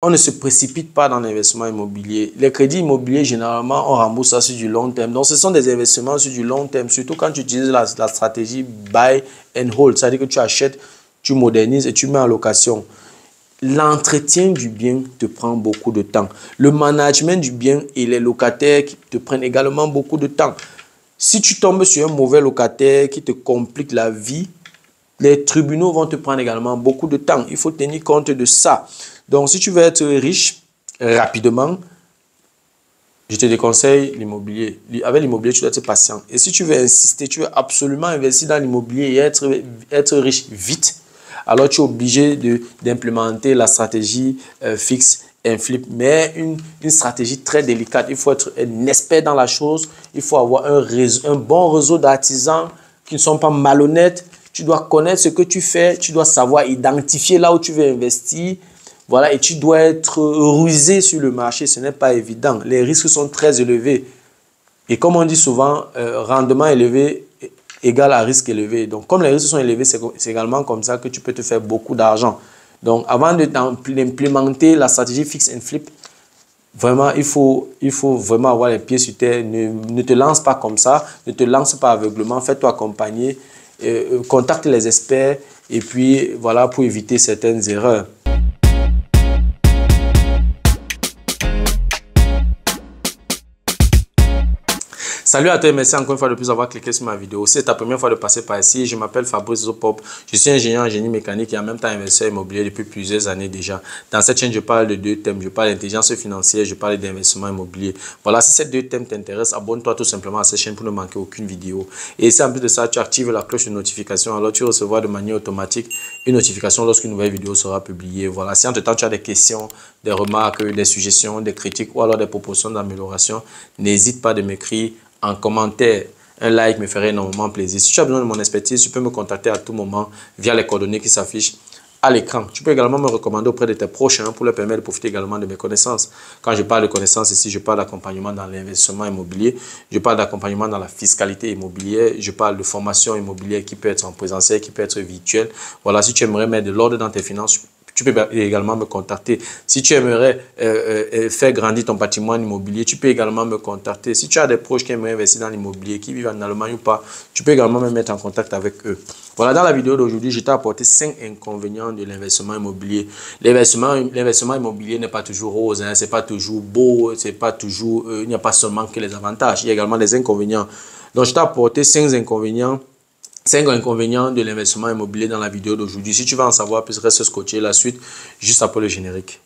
On ne se précipite pas dans l'investissement immobilier. Les crédits immobiliers, généralement, on rembourse ça sur du long terme. Donc, ce sont des investissements sur du long terme, surtout quand tu utilises la stratégie buy and hold. C'est-à-dire que tu achètes, tu modernises et tu mets en location. L'entretien du bien te prend beaucoup de temps. Le management du bien et les locataires qui te prennent également beaucoup de temps. Si tu tombes sur un mauvais locataire qui te complique la vie, les tribunaux vont te prendre également beaucoup de temps. Il faut tenir compte de ça. Donc, si tu veux être riche rapidement, je te déconseille l'immobilier. Avec l'immobilier, tu dois être patient. Et si tu veux insister, tu veux absolument investir dans l'immobilier et être riche vite, alors tu es obligé d'implémenter la stratégie fixe and flip. Mais une stratégie très délicate. Il faut être un expert dans la chose. Il faut avoir un bon réseau d'artisans qui ne sont pas malhonnêtes. Tu dois connaître ce que tu fais. Tu dois savoir identifier là où tu veux investir. Voilà, et tu dois être rusé sur le marché. Ce n'est pas évident. Les risques sont très élevés. Et comme on dit souvent, rendement élevé égale à risque élevé. Donc, comme les risques sont élevés, c'est également comme ça que tu peux te faire beaucoup d'argent. Donc, avant d'implémenter la stratégie fix and flip, vraiment, il faut vraiment avoir les pieds sur terre. Ne te lance pas comme ça. Ne te lance pas aveuglement. Fais-toi accompagner. Contacte les experts. Et puis, voilà, pour éviter certaines erreurs. Salut à toi et merci encore une fois de plus d'avoir cliqué sur ma vidéo. Si c'est ta première fois de passer par ici, je m'appelle Fabrice Zopop. Je suis ingénieur en génie mécanique et en même temps investisseur immobilier depuis plusieurs années déjà. Dans cette chaîne, je parle de deux thèmes. Je parle d'intelligence financière, je parle d'investissement immobilier. Voilà, si ces deux thèmes t'intéressent, abonne-toi tout simplement à cette chaîne pour ne manquer aucune vidéo. Et si en plus de ça, tu actives la cloche de notification, alors tu recevras de manière automatique une notification lorsqu'une nouvelle vidéo sera publiée. Voilà, si entre-temps tu as des questions, des remarques, des suggestions, des critiques ou alors des propositions d'amélioration, n'hésite pas de m'écrire en commentaire. Un like me ferait énormément plaisir. Si tu as besoin de mon expertise, tu peux me contacter à tout moment via les coordonnées qui s'affichent à l'écran. Tu peux également me recommander auprès de tes proches pour leur permettre de profiter également de mes connaissances. Quand je parle de connaissances ici, je parle d'accompagnement dans l'investissement immobilier, je parle d'accompagnement dans la fiscalité immobilière, je parle de formation immobilière qui peut être en présentiel, qui peut être virtuelle. Voilà, si tu aimerais mettre de l'ordre dans tes finances, tu peux également me contacter. Si tu aimerais faire grandir ton patrimoine immobilier, tu peux également me contacter. Si tu as des proches qui aimeraient investir dans l'immobilier, qui vivent en Allemagne ou pas, tu peux également me mettre en contact avec eux. Voilà, dans la vidéo d'aujourd'hui, je t'ai apporté 5 inconvénients de l'investissement immobilier. L'investissement immobilier n'est pas toujours rose, hein, c'est pas toujours beau, c'est pas toujours, il n'y a pas seulement que les avantages, il y a également des inconvénients. Donc, je t'ai apporté 5 inconvénients. 5 inconvénients de l'investissement immobilier dans la vidéo d'aujourd'hui. Si tu veux en savoir plus, reste scotché la suite juste après le générique.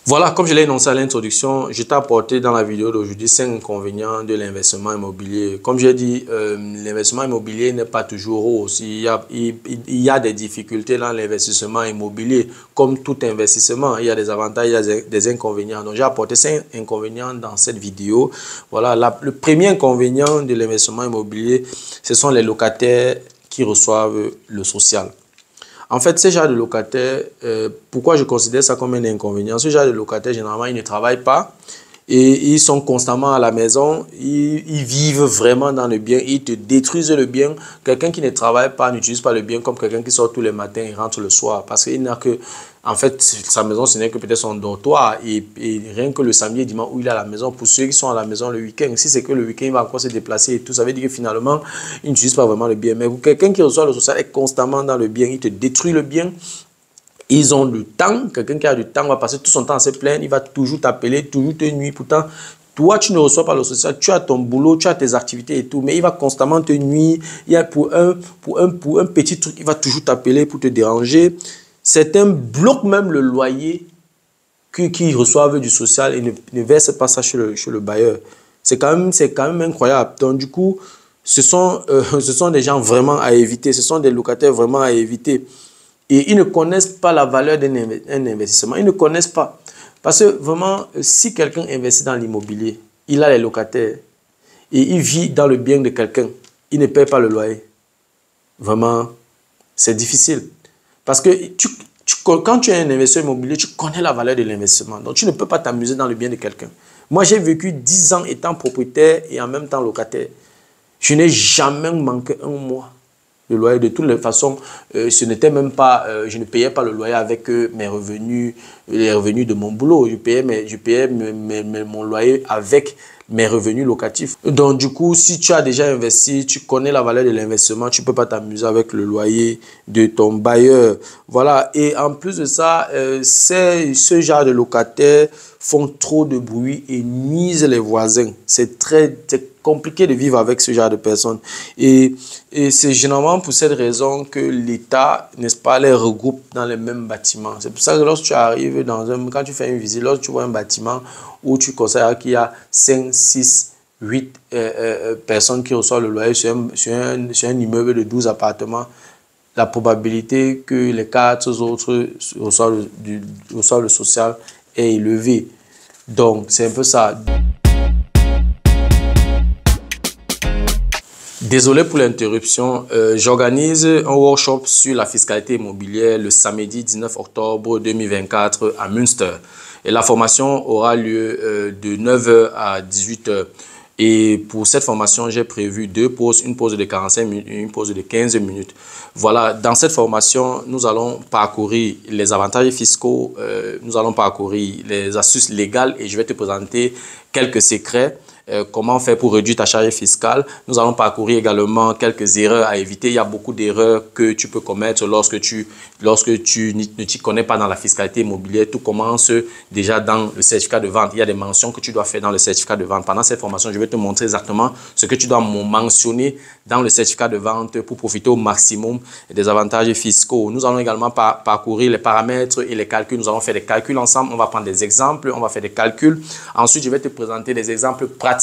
Voilà, comme je l'ai énoncé à l'introduction, je t'ai apporté dans la vidéo d'aujourd'hui 5 inconvénients de l'investissement immobilier. Comme j'ai dit, l'investissement immobilier n'est pas toujours rose. Il y a des difficultés dans l'investissement immobilier. Comme tout investissement, il y a des avantages, il y a des inconvénients. Donc, j'ai apporté 5 inconvénients dans cette vidéo. Voilà, le premier inconvénient de l'investissement immobilier, ce sont les locataires qui reçoivent le social. En fait, ces genres de locataires, pourquoi je considère ça comme un inconvénient? Ce genre de locataires, généralement, ils ne travaillent pas et ils sont constamment à la maison. Ils vivent vraiment dans le bien. Ils te détruisent le bien. Quelqu'un qui ne travaille pas n'utilise pas le bien comme quelqu'un qui sort tous les matins et rentre le soir. Parce qu'il n'a que... En fait, sa maison, ce n'est que peut-être son dortoir. Et rien que le samedi et dimanche où il est à la maison, pour ceux qui sont à la maison le week-end, si c'est que le week-end, il va encore se déplacer et tout, ça veut dire que finalement, il n'utilise pas vraiment le bien. Mais pour quelqu'un qui reçoit le social est constamment dans le bien, il te détruit le bien. Ils ont du temps. Quelqu'un qui a du temps va passer tout son temps à se plaindre. Il va toujours t'appeler, toujours te nuire. Pourtant, toi, tu ne reçois pas le social. Tu as ton boulot, tu as tes activités et tout. Mais il va constamment te nuire. Il y a pour un petit truc, il va toujours t'appeler pour te déranger. Certains bloquent même le loyer qu'ils reçoivent du social et ne versent pas ça chez le bailleur. C'est quand même incroyable. Donc, du coup, ce sont des gens vraiment à éviter. Ce sont des locataires vraiment à éviter. Et ils ne connaissent pas la valeur d'un investissement. Ils ne connaissent pas. Parce que vraiment, si quelqu'un investit dans l'immobilier, il a les locataires et il vit dans le bien de quelqu'un, il ne paye pas le loyer. Vraiment, c'est difficile. Parce que quand tu es un investisseur immobilier, tu connais la valeur de l'investissement. Donc, tu ne peux pas t'amuser dans le bien de quelqu'un. Moi, j'ai vécu 10 ans étant propriétaire et en même temps locataire. Je n'ai jamais manqué un mois de loyer. De toutes les façons, ce n'était même pas, je ne payais pas le loyer avec mes revenus, les revenus de mon boulot. Je payais mon loyer avec mes revenus locatifs. Donc, du coup, si tu as déjà investi, tu connais la valeur de l'investissement, tu ne peux pas t'amuser avec le loyer de ton bailleur. Voilà. Et en plus de ça, ce genre de locataires font trop de bruit et nuisent les voisins. C'est compliqué de vivre avec ce genre de personnes. Et c'est généralement pour cette raison que l'État, n'est-ce pas, les regroupe dans les mêmes bâtiments. C'est pour ça que lorsque tu arrives quand tu fais une visite, lorsque tu vois un bâtiment où tu considères qu'il y a 5, 6, 8 personnes qui reçoivent le loyer sur un immeuble de 12 appartements, la probabilité que les 4 autres reçoivent le social est élevée. Donc, c'est un peu ça. Désolé pour l'interruption, j'organise un workshop sur la fiscalité immobilière le samedi 19 octobre 2024 à Münster. Et la formation aura lieu de 9 h à 18 h. Et pour cette formation, j'ai prévu 2 pauses, une pause de 45 minutes et une pause de 15 minutes. Voilà, dans cette formation, nous allons parcourir les avantages fiscaux, nous allons parcourir les astuces légales et je vais te présenter quelques secrets. Comment faire pour réduire ta charge fiscale. Nous allons parcourir également quelques erreurs à éviter. Il y a beaucoup d'erreurs que tu peux commettre lorsque tu ne t'y connais pas dans la fiscalité immobilière. Tout commence déjà dans le certificat de vente. Il y a des mentions que tu dois faire dans le certificat de vente. Pendant cette formation, je vais te montrer exactement ce que tu dois mentionner dans le certificat de vente pour profiter au maximum des avantages fiscaux. Nous allons également parcourir les paramètres et les calculs. Nous allons faire des calculs ensemble. On va prendre des exemples, on va faire des calculs. Ensuite, je vais te présenter des exemples pratiques.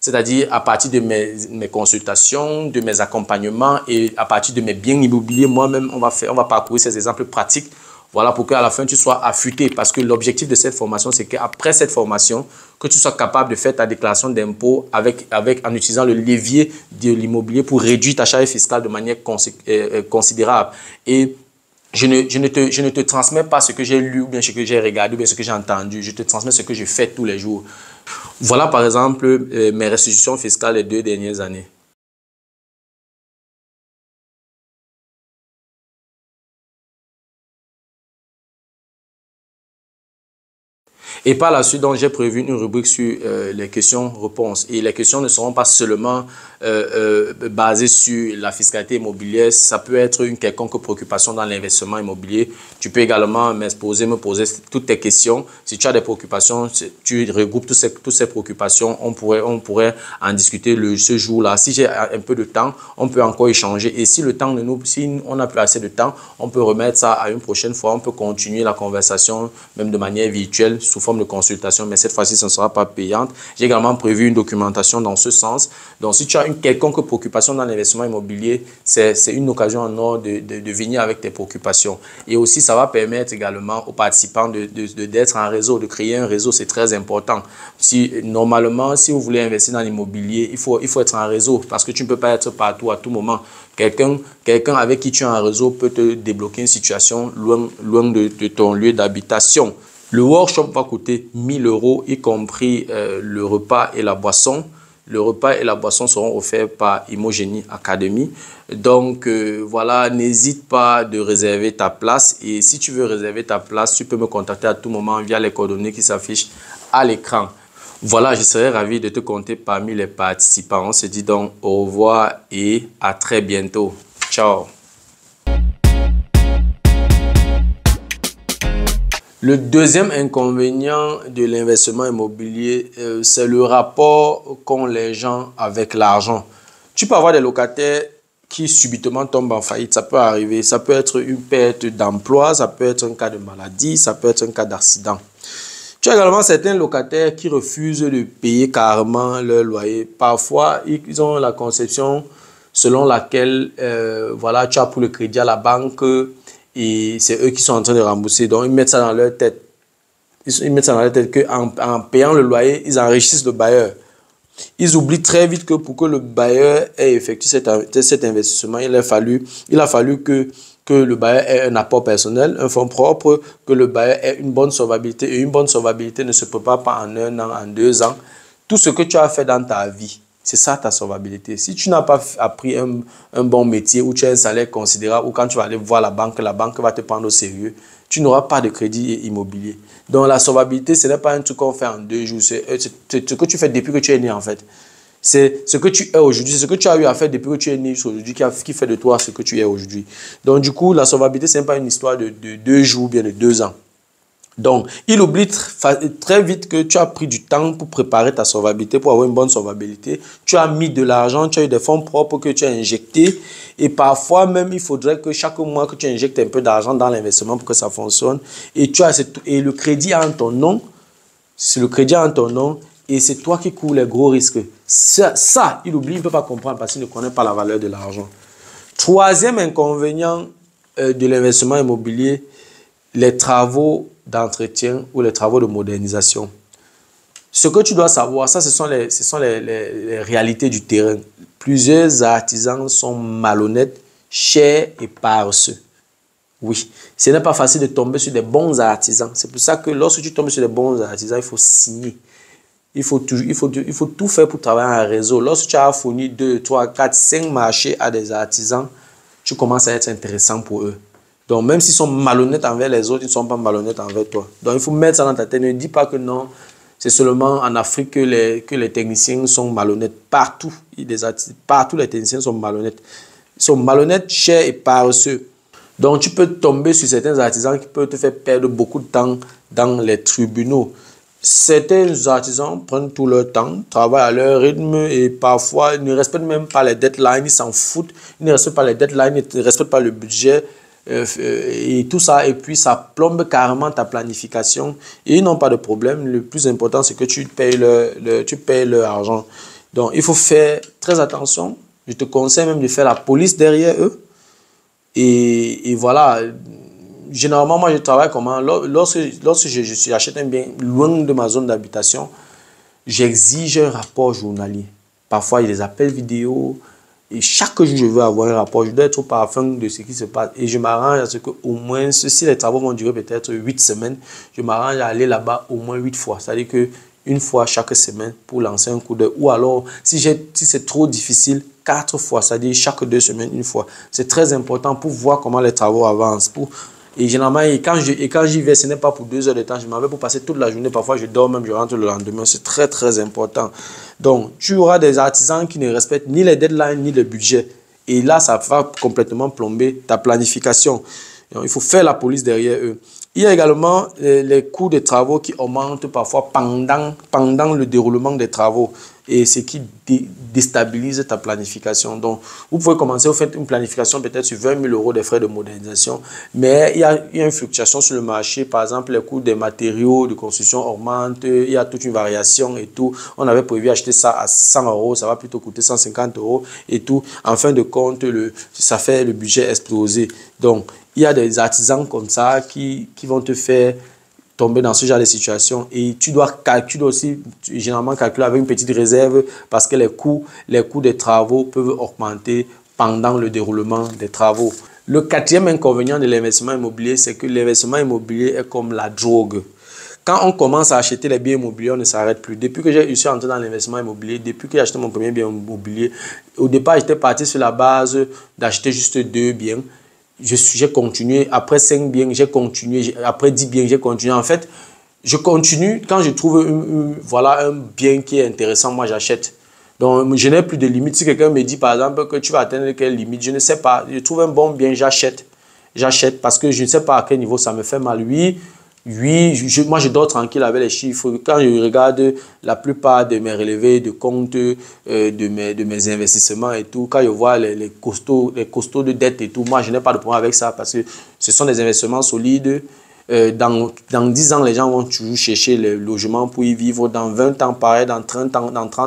C'est-à-dire à partir de mes consultations, de mes accompagnements et à partir de mes biens immobiliers, moi-même, on va parcourir ces exemples pratiques. Voilà, pour qu'à la fin, tu sois affûté. Parce que l'objectif de cette formation, c'est qu'après cette formation, que tu sois capable de faire ta déclaration d'impôt en utilisant le levier de l'immobilier pour réduire ta charge fiscale de manière considérable. Et je ne te transmets pas ce que j'ai lu, ou bien ce que j'ai regardé, ou bien ce que j'ai entendu. Je te transmets ce que je fais tous les jours. Voilà par exemple mes restitutions fiscales les 2 dernières années. Et par la suite, donc, j'ai prévu une rubrique sur les questions-réponses. Et les questions ne seront pas seulement basées sur la fiscalité immobilière. Ça peut être une quelconque préoccupation dans l'investissement immobilier. Tu peux également me poser toutes tes questions. Si tu as des préoccupations, tu regroupes toutes ces préoccupations. On pourrait en discuter ce jour-là. Si j'ai un peu de temps, on peut encore échanger. Et si on n'a plus assez de temps, on peut remettre ça à une prochaine fois. On peut continuer la conversation, même de manière virtuelle, sous forme de consultation, mais cette fois-ci, ce ne sera pas payante. J'ai également prévu une documentation dans ce sens. Donc, si tu as une quelconque préoccupation dans l'investissement immobilier, c'est une occasion en or de venir avec tes préoccupations. Et aussi, ça va permettre également aux participants d'être en réseau, de créer un réseau. C'est très important. Normalement, si vous voulez investir dans l'immobilier, il faut être en réseau parce que tu ne peux pas être partout à tout moment. Quelqu'un avec qui tu es en réseau peut te débloquer une situation loin de ton lieu d'habitation. Le workshop va coûter 1 000 €, y compris le repas et la boisson. Le repas et la boisson seront offerts par Imogénie Academy. Donc, voilà, n'hésite pas de réserver ta place. Et si tu veux réserver ta place, tu peux me contacter à tout moment via les coordonnées qui s'affichent à l'écran. Voilà, je serais ravi de te compter parmi les participants. On se dit donc au revoir et à très bientôt. Ciao. Le deuxième inconvénient de l'investissement immobilier, c'est le rapport qu'ont les gens avec l'argent. Tu peux avoir des locataires qui subitement tombent en faillite, ça peut arriver. Ça peut être une perte d'emploi, ça peut être un cas de maladie, ça peut être un cas d'accident. Tu as également certains locataires qui refusent de payer carrément leur loyer. Parfois, ils ont la conception selon laquelle voilà, tu as pris le crédit à la banque et c'est eux qui sont en train de rembourser. Donc, ils mettent ça dans leur tête. Ils mettent ça dans leur tête qu'en payant le loyer, ils enrichissent le bailleur. Ils oublient très vite que pour que le bailleur ait effectué cet investissement, il a fallu que le bailleur ait un apport personnel, un fonds propre, que le bailleur ait une bonne solvabilité. Et une bonne solvabilité ne se prépare pas en 1 an, en 2 ans. Tout ce que tu as fait dans ta vie, c'est ça ta solvabilité. Si tu n'as pas appris un bon métier où tu as un salaire considérable, ou quand tu vas aller voir la banque va te prendre au sérieux, tu n'auras pas de crédit immobilier. Donc la solvabilité, ce n'est pas un truc qu'on fait en 2 jours. C'est ce que tu fais depuis que tu es né en fait. C'est ce que tu es aujourd'hui, c'est ce que tu as eu à faire depuis que tu es né aujourd'hui qui fait de toi ce que tu es aujourd'hui. Donc du coup, la solvabilité, ce n'est pas une histoire de 2 jours, bien de 2 ans. Donc, il oublie très vite que tu as pris du temps pour préparer ta solvabilité, pour avoir une bonne solvabilité. Tu as mis de l'argent, tu as eu des fonds propres que tu as injectés. Et parfois même, il faudrait que chaque mois que tu injectes un peu d'argent dans l'investissement pour que ça fonctionne. Et le crédit est en ton nom. C'est le crédit en ton nom. Et c'est toi qui cours les gros risques. Ça, il oublie, il ne peut pas comprendre parce qu'il ne connaît pas la valeur de l'argent. Troisième inconvénient de l'investissement immobilier, les travaux d'entretien ou les travaux de modernisation. Ce que tu dois savoir, ça, ce sont les réalités du terrain. Plusieurs artisans sont malhonnêtes, chers et paresseux. Oui, ce n'est pas facile de tomber sur des bons artisans. C'est pour ça que lorsque tu tombes sur des bons artisans, il faut signer. Il faut tout faire pour travailler en réseau. Lorsque tu as fourni 2, 3, 4, 5 marchés à des artisans, tu commences à être intéressant pour eux. Donc, même s'ils sont malhonnêtes envers les autres, ils ne sont pas malhonnêtes envers toi. Donc, il faut mettre ça dans ta tête. Ne dis pas que non, c'est seulement en Afrique que les techniciens sont malhonnêtes. Partout, partout les techniciens sont malhonnêtes. Ils sont malhonnêtes, chers et paresseux. Donc, tu peux tomber sur certains artisans qui peuvent te faire perdre beaucoup de temps dans les tribunaux. Certains artisans prennent tout leur temps, travaillent à leur rythme et parfois ils ne respectent même pas les deadlines, ils s'en foutent. Ils ne respectent pas les deadlines, ils ne respectent pas le budget. Et tout ça, et puis ça plombe carrément ta planification et ils n'ont pas de problème. Le plus important, c'est que tu payes leur argent. Donc, il faut faire très attention. Je te conseille même de faire la police derrière eux. Et voilà, généralement, moi, je travaille comment? Lorsque j'achète un bien loin de ma zone d'habitation, j'exige un rapport journalier. Parfois, il y a des appels vidéo. Et chaque jour, je veux avoir un rapport. Je dois être au parfum de ce qui se passe. Et je m'arrange à ce qu'au moins, si les travaux vont durer peut-être 8 semaines, je m'arrange à aller là-bas au moins 8 fois. C'est-à-dire qu'une fois chaque semaine pour lancer un coup d'œil. Ou alors, si c'est trop difficile, 4 fois. C'est-à-dire chaque 2 semaines, une fois. C'est très important pour voir comment les travaux avancent. Et généralement, quand j'y vais, ce n'est pas pour 2 heures de temps. Je m'en vais pour passer toute la journée. Parfois, je dors même, je rentre le lendemain. C'est très, très important. Donc, tu auras des artisans qui ne respectent ni les deadlines, ni le budget. Et là, ça va complètement plomber ta planification. Donc, il faut faire la police derrière eux. Il y a également les coûts de travaux qui augmentent parfois pendant le déroulement des travaux. Et ce qui déstabilise ta planification. Donc, vous pouvez commencer, vous faites une planification peut-être sur 20 000 € des frais de modernisation. Mais il y a une fluctuation sur le marché. Par exemple, les coûts des matériaux de construction augmentent. Il y a toute une variation et tout. On avait prévu acheter ça à 100 €. Ça va plutôt coûter 150 € et tout. En fin de compte, ça fait le budget exploser. Donc, il y a des artisans comme ça qui vont te faire tomber dans ce genre de situation et tu dois calculer aussi, généralement calculer avec une petite réserve parce que les coûts des travaux peuvent augmenter pendant le déroulement des travaux. Le quatrième inconvénient de l'investissement immobilier, c'est que l'investissement immobilier est comme la drogue. Quand on commence à acheter les biens immobiliers, on ne s'arrête plus. Depuis que je suis entré dans l'investissement immobilier, depuis que j'ai acheté mon premier bien immobilier, au départ, j'étais parti sur la base d'acheter juste 2 biens. J'ai continué, après 5 biens, j'ai continué, après 10 biens, j'ai continué. En fait, je continue, quand je trouve voilà, un bien qui est intéressant, moi j'achète. Donc, je n'ai plus de limite. Si quelqu'un me dit, par exemple, que tu vas atteindre quelle limite, je ne sais pas. Je trouve un bon bien, j'achète. J'achète parce que je ne sais pas à quel niveau ça me fait mal. Moi je dors tranquille avec les chiffres. Quand je regarde la plupart de mes relevés de compte, de mes investissements et tout, quand je vois les costauds de dette et tout, moi je n'ai pas de problème avec ça parce que ce sont des investissements solides. Dans 10 ans, les gens vont toujours chercher le logement pour y vivre. Dans 20 ans, pareil. Dans 30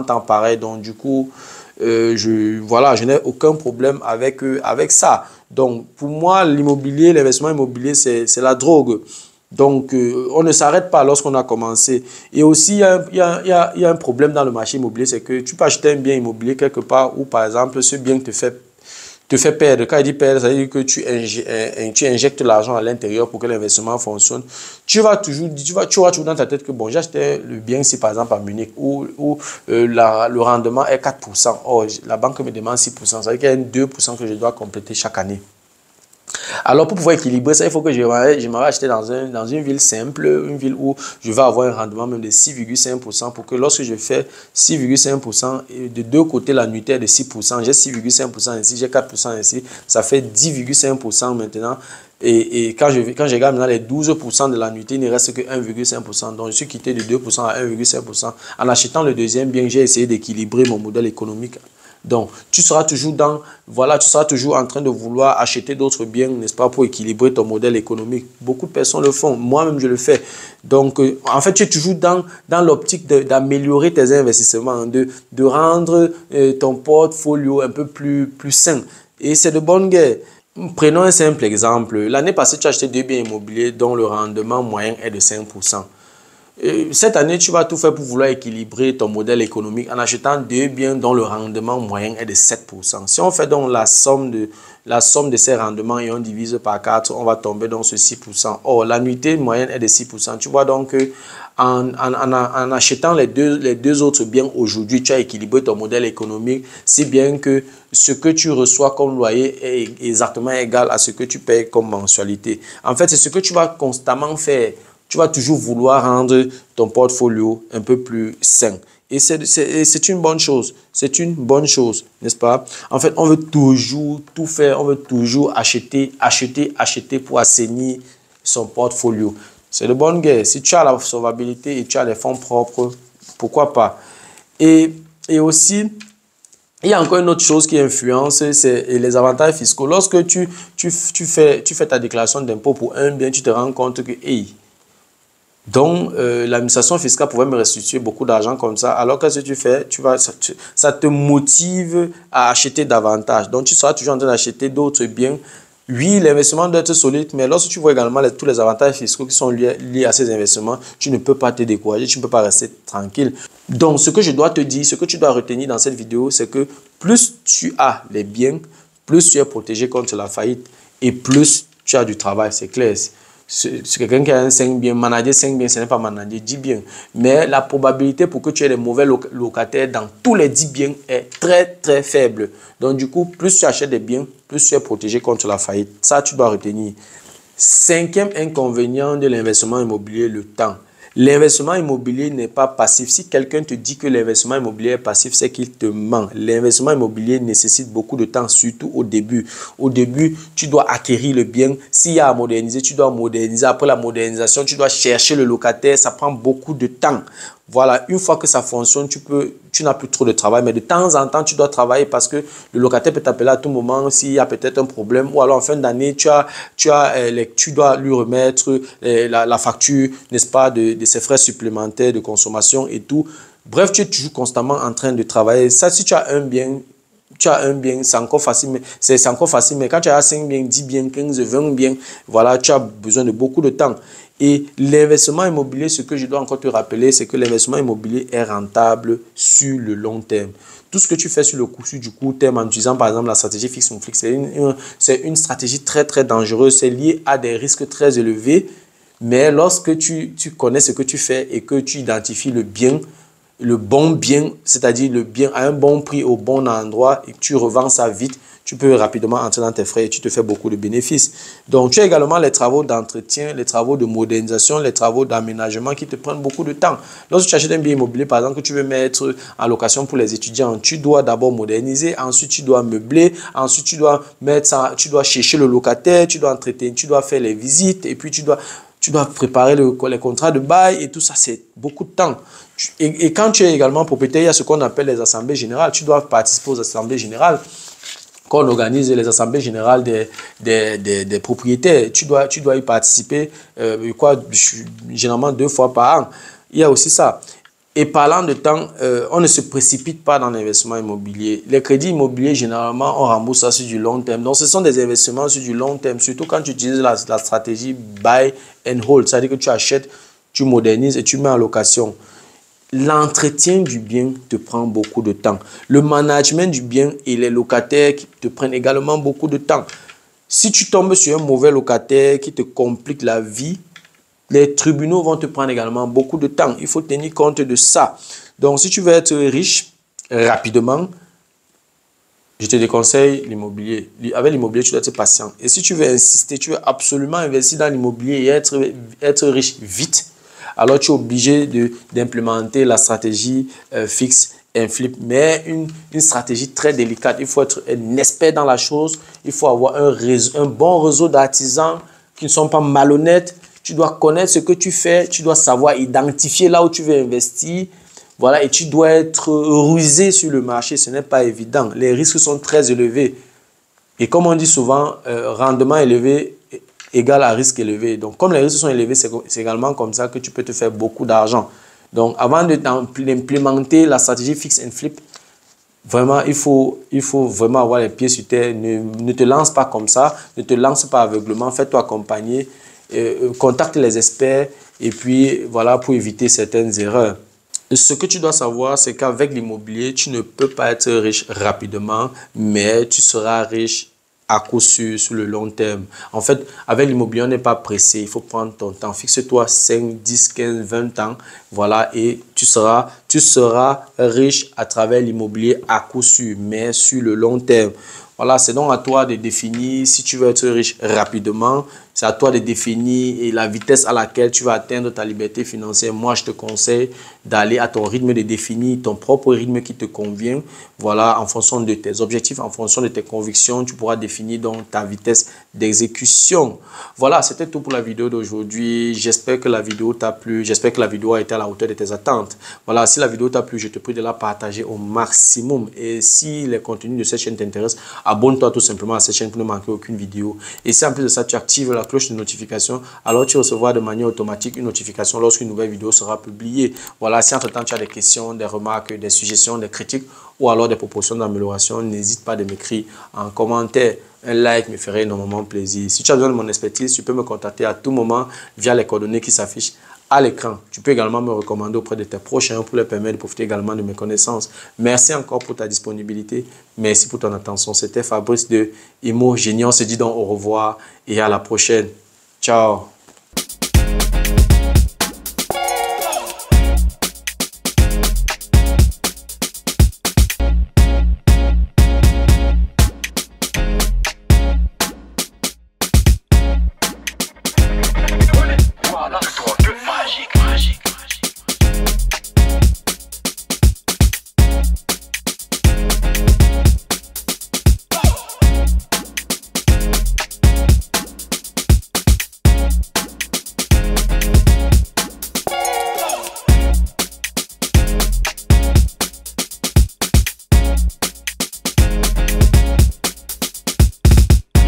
ans, pareil. Donc, du coup, voilà, je n'ai aucun problème avec ça. Donc, pour moi, l'immobilier, l'investissement immobilier, c'est la drogue. Donc, on ne s'arrête pas lorsqu'on a commencé. Et aussi, il y a un problème dans le marché immobilier, c'est que tu peux acheter un bien immobilier quelque part où, par exemple, ce bien te fait perdre. Quand il dit perdre, ça veut dire que tu injectes l'argent à l'intérieur pour que l'investissement fonctionne. Tu auras toujours dans ta tête que, bon, j'ai acheté le bien ici, par exemple, à Munich, où le rendement est 4%. Or, la banque me demande 6%. Ça veut dire qu'il y a 2% que je dois compléter chaque année. Alors, pour pouvoir équilibrer ça, il faut que je m'avais acheté dans une ville simple, une ville où je vais avoir un rendement même de 6,5% pour que lorsque je fais 6,5%, de deux côtés, l'annuité est de 6%. J'ai 6,5% ici, j'ai 4% ici, ça fait 10,5% maintenant. Et quand je regarde maintenant les 12% de l'annuité, il ne reste que 1,5%. Donc, je suis quitté de 2% à 1,5%. En achetant le deuxième bien, j'ai essayé d'équilibrer mon modèle économique. Donc, tu seras toujours en train de vouloir acheter d'autres biens, n'est-ce pas, pour équilibrer ton modèle économique. Beaucoup de personnes le font. Moi-même, je le fais. Donc, en fait, tu es toujours dans l'optique d'améliorer tes investissements, de rendre ton portfolio un peu plus sain. Et c'est de bonne guerre. Prenons un simple exemple. L'année passée, tu as acheté 2 biens immobiliers dont le rendement moyen est de 5%. Cette année, tu vas tout faire pour vouloir équilibrer ton modèle économique en achetant 2 biens dont le rendement moyen est de 7%. Si on fait donc la somme de ces rendements et on divise par 4, on va tomber dans ce 6%. Or, l'annuité moyenne est de 6%. Tu vois donc que en achetant les deux autres biens aujourd'hui, tu as équilibré ton modèle économique, si bien que ce que tu reçois comme loyer est exactement égal à ce que tu payes comme mensualité. En fait, c'est ce que tu vas constamment faire. Tu vas toujours vouloir rendre ton portfolio un peu plus sain. Et c'est une bonne chose. C'est une bonne chose, n'est-ce pas? En fait, on veut toujours tout faire. On veut toujours acheter pour assainir son portfolio. C'est de bonne guerre. Si tu as la solvabilité et tu as les fonds propres, pourquoi pas? Et aussi, il y a encore une autre chose qui influence, c'est les avantages fiscaux. Lorsque tu fais ta déclaration d'impôt pour un bien, tu te rends compte que, hey, donc, l'administration fiscale pouvait me restituer beaucoup d'argent comme ça. Alors que ce que tu fais, ça te motive à acheter davantage. Donc, tu seras toujours en train d'acheter d'autres biens. Oui, l'investissement doit être solide, mais lorsque tu vois également tous les avantages fiscaux qui sont liés à ces investissements, tu ne peux pas te décourager, tu ne peux pas rester tranquille. Donc, ce que je dois te dire, ce que tu dois retenir dans cette vidéo, c'est que plus tu as les biens, plus tu es protégé contre la faillite et plus tu as du travail, c'est clair. C'est quelqu'un qui a un 5 biens, manager 5 biens, ce n'est pas manager 10 biens. Mais la probabilité pour que tu aies des mauvais locataires dans tous les 10 biens est très très faible. Donc du coup, plus tu achètes des biens, plus tu es protégé contre la faillite. Ça, tu dois retenir. 5e inconvénient de l'investissement immobilier, le temps. L'investissement immobilier n'est pas passif. Si quelqu'un te dit que l'investissement immobilier est passif, c'est qu'il te ment. L'investissement immobilier nécessite beaucoup de temps, surtout au début. Au début, tu dois acquérir le bien. S'il y a à moderniser, tu dois moderniser. Après la modernisation, tu dois chercher le locataire. Ça prend beaucoup de temps. Voilà, une fois que ça fonctionne, tu n'as plus trop de travail, mais de temps en temps, tu dois travailler parce que le locataire peut t'appeler à tout moment s'il y a peut-être un problème ou alors en fin d'année, tu dois lui remettre la facture, n'est-ce pas, de ses frais supplémentaires de consommation et tout. Bref, tu es toujours constamment en train de travailler. Ça, si tu as un bien, c'est encore facile, mais quand tu as 5 biens, 10 biens, 15, 20 biens, voilà, tu as besoin de beaucoup de temps. Et l'investissement immobilier, ce que je dois encore te rappeler, c'est que l'investissement immobilier est rentable sur le long terme. Tout ce que tu fais sur du court terme en utilisant par exemple la stratégie fixe on fixe, c'est une stratégie très très dangereuse, c'est lié à des risques très élevés. Mais lorsque tu connais ce que tu fais et que tu identifies le bon bien, c'est-à-dire le bien à un bon prix au bon endroit et que tu revends ça vite, tu peux rapidement entrer dans tes frais et tu te fais beaucoup de bénéfices. Donc, tu as également les travaux d'entretien, les travaux de modernisation, les travaux d'aménagement qui te prennent beaucoup de temps. Lorsque tu achètes un bien immobilier, par exemple, que tu veux mettre en location pour les étudiants, tu dois d'abord moderniser, ensuite tu dois meubler, ensuite tu dois chercher le locataire, tu dois entretenir, tu dois faire les visites et puis tu dois préparer les contrats de bail et tout ça, c'est beaucoup de temps. Et quand tu es également propriétaire, il y a ce qu'on appelle les assemblées générales. Tu dois participer aux assemblées générales. quand on organise les assemblées générales des propriétaires, tu dois y participer généralement 2 fois par an. Il y a aussi ça. Et parlant de temps, on ne se précipite pas dans l'investissement immobilier. Les crédits immobiliers, généralement, on rembourse ça sur du long terme. Donc, ce sont des investissements sur du long terme, surtout quand tu utilises la stratégie buy and hold. C'est-à-dire que tu achètes, tu modernises et tu mets en location. L'entretien du bien te prend beaucoup de temps. Le management du bien et les locataires qui te prennent également beaucoup de temps. Si tu tombes sur un mauvais locataire qui te complique la vie, les tribunaux vont te prendre également beaucoup de temps. Il faut tenir compte de ça. Donc, si tu veux être riche rapidement, je te déconseille l'immobilier. Avec l'immobilier, tu dois être patient. Et si tu veux insister, tu veux absolument investir dans l'immobilier et être riche vite, alors tu es obligé d'implémenter la stratégie fixe and flip, mais une stratégie très délicate. Il faut être un expert dans la chose. Il faut avoir un bon réseau d'artisans qui ne sont pas malhonnêtes. Tu dois connaître ce que tu fais. Tu dois savoir identifier là où tu veux investir. Voilà, et tu dois être rusé sur le marché. Ce n'est pas évident. Les risques sont très élevés. Et comme on dit souvent, rendement élevé égale à risque élevé. Donc, comme les risques sont élevés, c'est également comme ça que tu peux te faire beaucoup d'argent. Donc, avant d'implémenter la stratégie fix and flip, vraiment, il faut vraiment avoir les pieds sur terre. Ne te lance pas comme ça. Ne te lance pas aveuglement. Fais-toi accompagner. Contacte les experts. Et puis, voilà, pour éviter certaines erreurs. Ce que tu dois savoir, c'est qu'avec l'immobilier, tu ne peux pas être riche rapidement, mais tu seras riche à coup sûr sur le long terme. En fait, avec l'immobilier, on n'est pas pressé. Il faut prendre ton temps. Fixe-toi 5, 10, 15, 20 ans. Voilà, et tu seras riche à travers l'immobilier à coup sûr, mais sur le long terme. Voilà, c'est donc à toi de définir si tu veux être riche rapidement. C'est à toi de définir la vitesse à laquelle tu vas atteindre ta liberté financière. Moi, je te conseille d'aller à ton rythme, de définir ton propre rythme qui te convient. Voilà, en fonction de tes objectifs, en fonction de tes convictions, tu pourras définir donc ta vitesse d'exécution. Voilà, c'était tout pour la vidéo d'aujourd'hui. J'espère que la vidéo t'a plu. J'espère que la vidéo a été à la hauteur de tes attentes. Voilà, si la vidéo t'a plu, je te prie de la partager au maximum. Et si les contenus de cette chaîne t'intéressent, abonne-toi tout simplement à cette chaîne pour ne manquer aucune vidéo. Et si en plus de ça, tu actives la cloche de notification, alors tu recevras de manière automatique une notification lorsqu'une nouvelle vidéo sera publiée. Voilà, si entre-temps tu as des questions, des remarques, des suggestions, des critiques ou alors des propositions d'amélioration, n'hésite pas de m'écrire en commentaire. Un like me ferait énormément plaisir. Si tu as besoin de mon expertise, tu peux me contacter à tout moment via les coordonnées qui s'affichent à l'écran. Tu peux également me recommander auprès de tes prochains pour leur permettre de profiter également de mes connaissances. Merci encore pour ta disponibilité. Merci pour ton attention. C'était Fabrice de Imo Génie. On se dit donc au revoir et à la prochaine. Ciao.